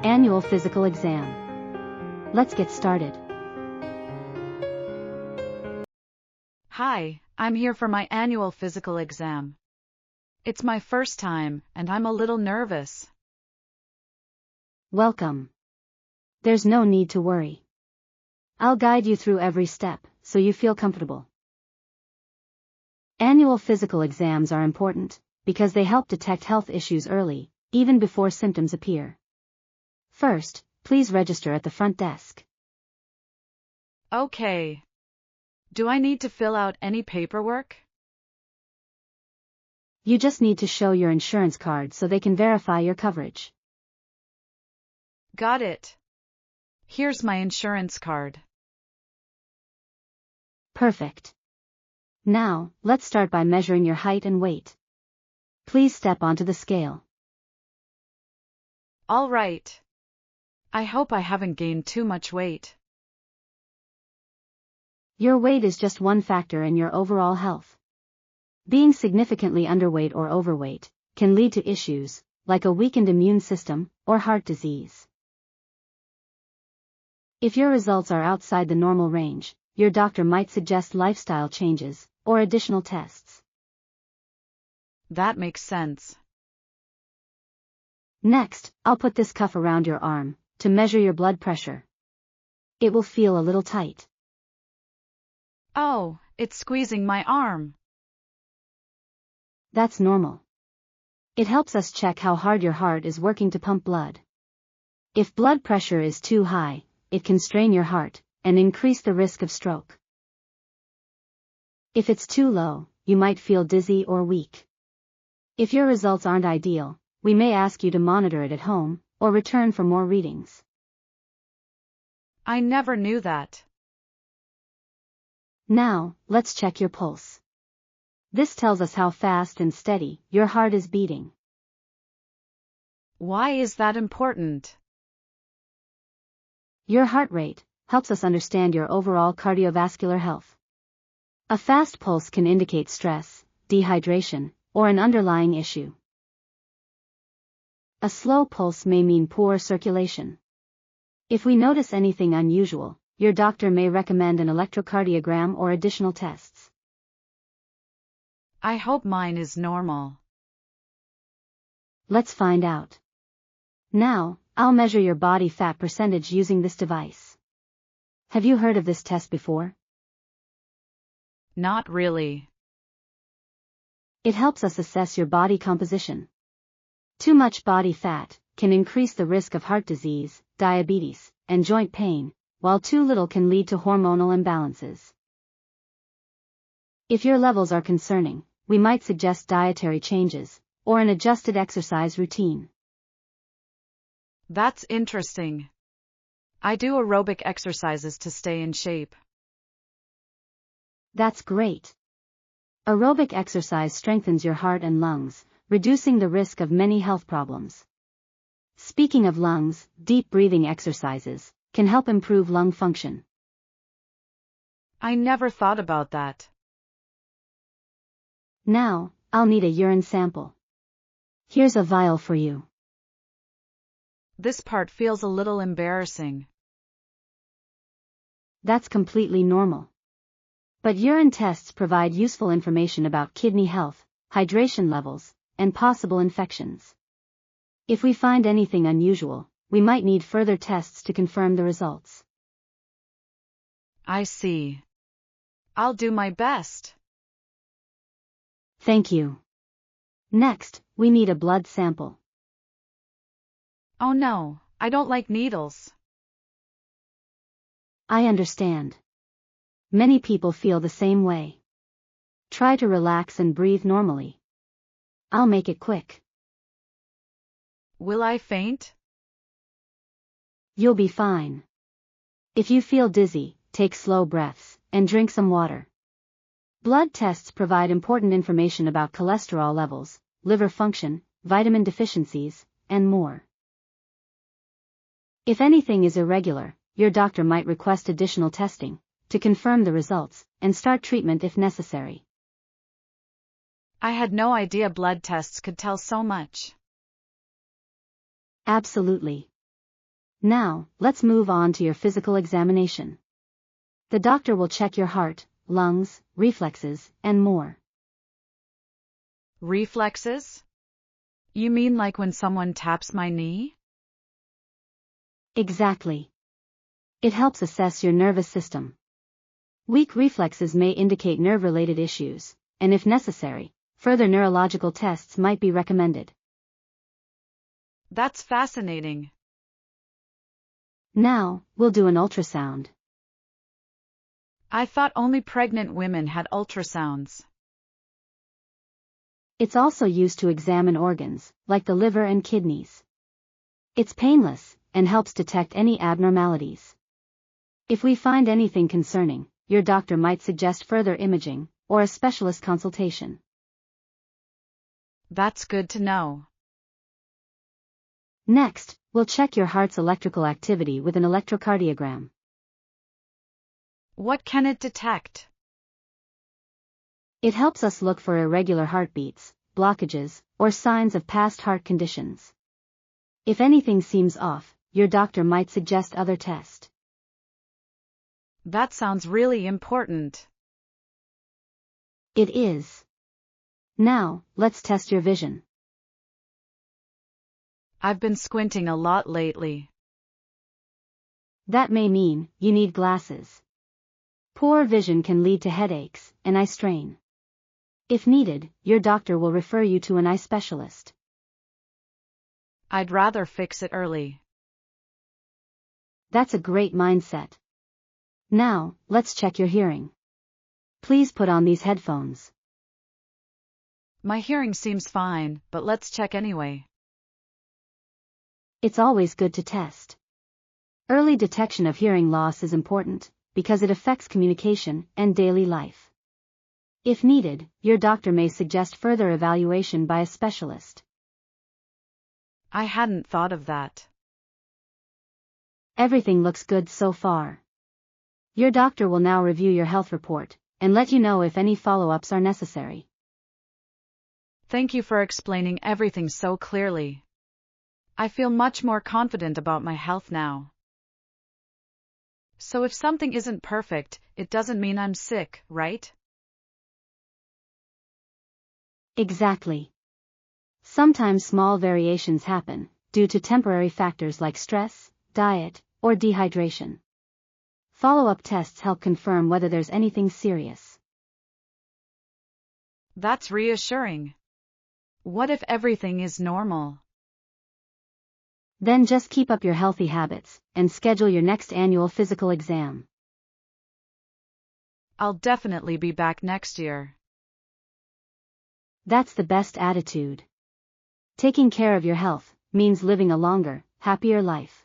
Annual physical exam. Let's get started. Hi, I'm here for my annual physical exam. It's my first time, and I'm a little nervous. Welcome. There's no need to worry. I'll guide you through every step, so you feel comfortable. Annual physical exams are important, because they help detect health issues early, even before symptoms appear. First, please register at the front desk. Okay. Do I need to fill out any paperwork? You just need to show your insurance card so they can verify your coverage. Got it. Here's my insurance card. Perfect. Now, let's start by measuring your height and weight. Please step onto the scale. All right. I hope I haven't gained too much weight. Your weight is just one factor in your overall health. Being significantly underweight or overweight can lead to issues, like a weakened immune system or heart disease. If your results are outside the normal range, your doctor might suggest lifestyle changes or additional tests. That makes sense. Next, I'll put this cuff around your arm to measure your blood pressure. It will feel a little tight. Oh, it's squeezing my arm. That's normal. It helps us check how hard your heart is working to pump blood. If blood pressure is too high, it can strain your heart and increase the risk of stroke. If it's too low, you might feel dizzy or weak. If your results aren't ideal, we may ask you to monitor it at home or return for more readings. I never knew that. Now, let's check your pulse. This tells us how fast and steady your heart is beating. Why is that important? Your heart rate helps us understand your overall cardiovascular health. A fast pulse can indicate stress, dehydration, or an underlying issue. A slow pulse may mean poor circulation. If we notice anything unusual, your doctor may recommend an electrocardiogram or additional tests. I hope mine is normal. Let's find out. Now, I'll measure your body fat percentage using this device. Have you heard of this test before? Not really. It helps us assess your body composition. Too much body fat can increase the risk of heart disease, diabetes, and joint pain, while too little can lead to hormonal imbalances. If your levels are concerning, we might suggest dietary changes or an adjusted exercise routine. That's interesting. I do aerobic exercises to stay in shape. That's great. Aerobic exercise strengthens your heart and lungs, reducing the risk of many health problems. Speaking of lungs, deep breathing exercises can help improve lung function. I never thought about that. Now, I'll need a urine sample. Here's a vial for you. This part feels a little embarrassing. That's completely normal. But urine tests provide useful information about kidney health, hydration levels, and possible infections. If we find anything unusual, we might need further tests to confirm the results. I see. I'll do my best. Thank you. Next, we need a blood sample. Oh no, I don't like needles. I understand. Many people feel the same way. Try to relax and breathe normally. I'll make it quick. Will I faint? You'll be fine. If you feel dizzy, take slow breaths and drink some water. Blood tests provide important information about cholesterol levels, liver function, vitamin deficiencies, and more. If anything is irregular, your doctor might request additional testing to confirm the results and start treatment if necessary. I had no idea blood tests could tell so much. Absolutely. Now, let's move on to your physical examination. The doctor will check your heart, lungs, reflexes, and more. Reflexes? You mean like when someone taps my knee? Exactly. It helps assess your nervous system. Weak reflexes may indicate nerve-related issues, and if necessary, further neurological tests might be recommended. That's fascinating. Now, we'll do an ultrasound. I thought only pregnant women had ultrasounds. It's also used to examine organs, like the liver and kidneys. It's painless, and helps detect any abnormalities. If we find anything concerning, your doctor might suggest further imaging, or a specialist consultation. That's good to know. Next, we'll check your heart's electrical activity with an electrocardiogram. What can it detect? It helps us look for irregular heartbeats, blockages, or signs of past heart conditions. If anything seems off, your doctor might suggest other tests. That sounds really important. It is. Now, let's test your vision. I've been squinting a lot lately. That may mean you need glasses. Poor vision can lead to headaches and eye strain. If needed, your doctor will refer you to an eye specialist. I'd rather fix it early. That's a great mindset. Now, let's check your hearing. Please put on these headphones. My hearing seems fine, but let's check anyway. It's always good to test. Early detection of hearing loss is important, because it affects communication and daily life. If needed, your doctor may suggest further evaluation by a specialist. I hadn't thought of that. Everything looks good so far. Your doctor will now review your health report, and let you know if any follow-ups are necessary. Thank you for explaining everything so clearly. I feel much more confident about my health now. So if something isn't perfect, it doesn't mean I'm sick, right? Exactly. Sometimes small variations happen, due to temporary factors like stress, diet, or dehydration. Follow-up tests help confirm whether there's anything serious. That's reassuring. What if everything is normal? Then just keep up your healthy habits, and schedule your next annual physical exam. I'll definitely be back next year. That's the best attitude. Taking care of your health means living a longer, happier life.